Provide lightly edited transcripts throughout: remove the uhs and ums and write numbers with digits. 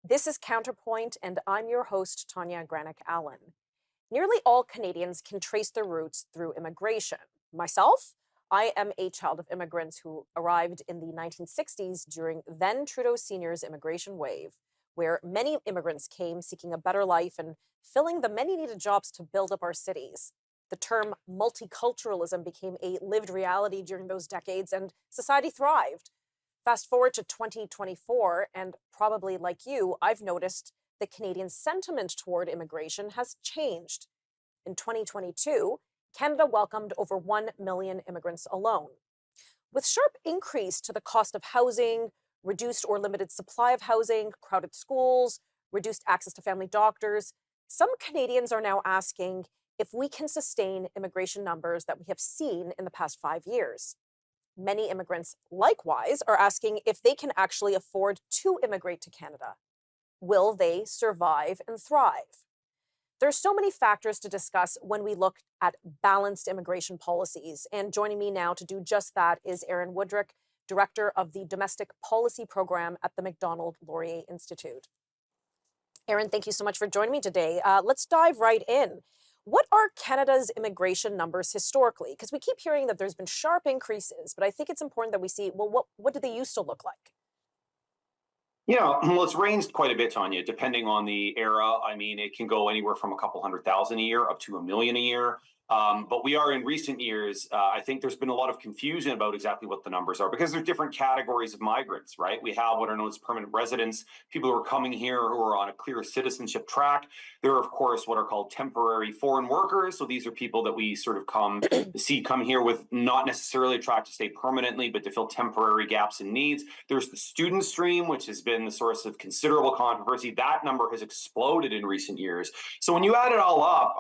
This is Counterpoint, and I'm your host, Tanya Allen. Nearly all Canadians can trace their roots through immigration. Myself, I am a child of immigrants who arrived in the 1960s during then Trudeau Sr.'s immigration wave, where many immigrants came seeking a better life and filling the many needed jobs to build up our cities. The term multiculturalism became a lived reality during those decades, and society thrived. Fast forward to 2024, and probably like you, I've noticed the Canadian sentiment toward immigration has changed. In 2022, Canada welcomed over 1 million immigrants alone. With sharp increase to the cost of housing, reduced or limited supply of housing, crowded schools, reduced access to family doctors, some Canadians are now asking if we can sustain immigration numbers that we have seen in the past 5 years. Many immigrants, likewise, are asking if they can actually afford to immigrate to Canada. Will they survive and thrive? There's so many factors to discuss when we look at balanced immigration policies. And joining me now to do just that is Aaron Wudrick, Director of the Domestic Policy Program at the Macdonald-Laurier Institute. Aaron, thank you so much for joining me today. Let's dive right in. What are Canada's immigration numbers historically? Because we keep hearing that there's been sharp increases, but I think it's important that we see, well, what do they used to look like? Yeah, well, it's ranged quite a bit, Tanya, depending on the era. I mean, it can go anywhere from a couple 100,000 a year up to a million a year. But we are in recent years, I think there's been a lot of confusion about exactly what the numbers are because there's different categories of migrants, right? We have what are known as permanent residents, people who are coming here who are on a clear citizenship track. There are, of course, what are called temporary foreign workers. So these are people that we sort of come here with not necessarily a track to stay permanently, but to fill temporary gaps in needs. There's the student stream, which has been the source of considerable controversy. That number has exploded in recent years. So when you add it all up,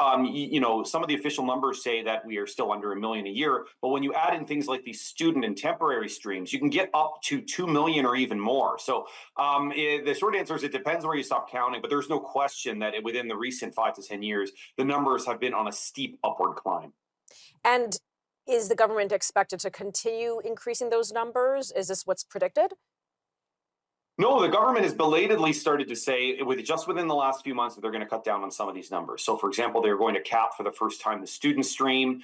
some of the official numbers say that we are still under a million a year, but when you add in things like these student and temporary streams, you can get up to 2 million or even more. So the short answer is it depends where you stop counting, but there's no question that within the recent 5 to 10 years, the numbers have been on a steep upward climb. And is the government expected to continue increasing those numbers? Is this what's predicted? No, the government has belatedly started to say, within the last few months, that they're going to cut down on some of these numbers. So, for example, they're going to cap for the first time the student stream.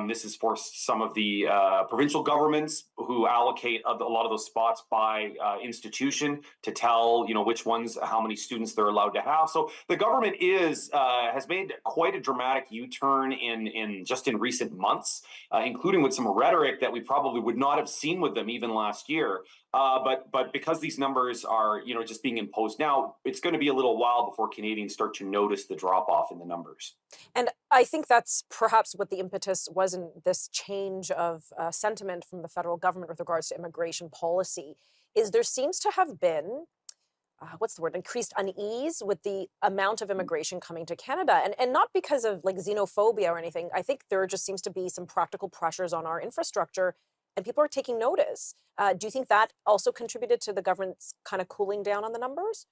This is for some of the provincial governments who allocate a lot of those spots by institution to tell which ones, how many students they're allowed to have. So the government has made quite a dramatic U-turn in recent months, including with some rhetoric that we probably would not have seen with them even last year. But because these numbers are, just being imposed now, it's going to be a little while before Canadians start to notice the drop off in the numbers. And I think that's perhaps what the impetus was in this change of sentiment from the federal government with regards to immigration policy, is there seems to have been, increased unease with the amount of immigration coming to Canada. And not because of like xenophobia or anything. I think there just seems to be some practical pressures on our infrastructure and people are taking notice. Do you think that also contributed to the government's kind of cooling down on the numbers?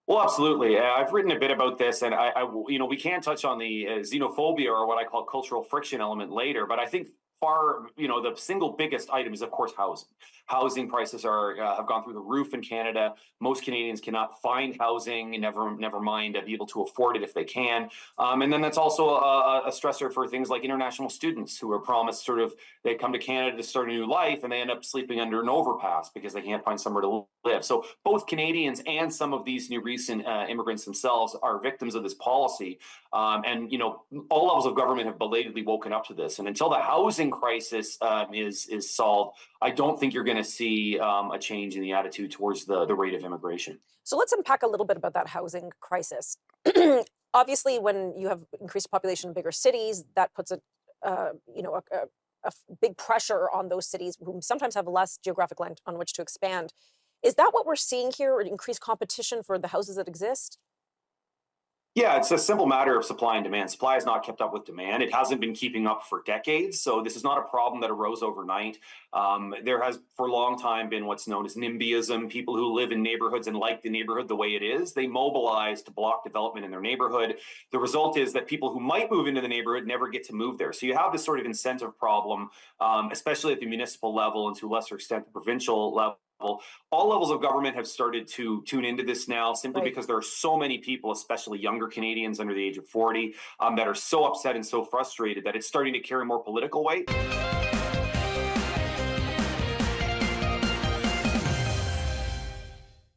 Well, absolutely. I've written a bit about this, and we can touch on the xenophobia or what I call cultural friction element later. But I think the single biggest item is, of course, housing. Housing prices have gone through the roof in Canada. Most Canadians cannot find housing, and never mind be able to afford it if they can. And then that's also a stressor for things like international students who are promised they come to Canada to start a new life, and they end up sleeping under an overpass because they can't find somewhere to live. So both Canadians and some of these new recent immigrants themselves are victims of this policy. And all levels of government have belatedly woken up to this. And until the housing crisis is solved, I don't think you're going to see a change in the attitude towards the rate of immigration. So let's unpack a little bit about that housing crisis. Obviously, when you have increased population in bigger cities, that puts a big pressure on those cities who sometimes have less geographic land on which to expand. Is that what we're seeing here, or increased competition for the houses that exist? Yeah, it's a simple matter of supply and demand. Supply has not kept up with demand. It hasn't been keeping up for decades. So this is not a problem that arose overnight. There has for a long time been what's known as NIMBYism. People who live in neighborhoods and like the neighborhood the way it is, they mobilize to block development in their neighborhood. The result is that people who might move into the neighborhood never get to move there. So you have this sort of incentive problem, especially at the municipal level and to a lesser extent the provincial level, All levels of government have started to tune into this now, simply Right. because there are so many people, especially younger Canadians under the age of 40, that are so upset and so frustrated that it's starting to carry more political weight.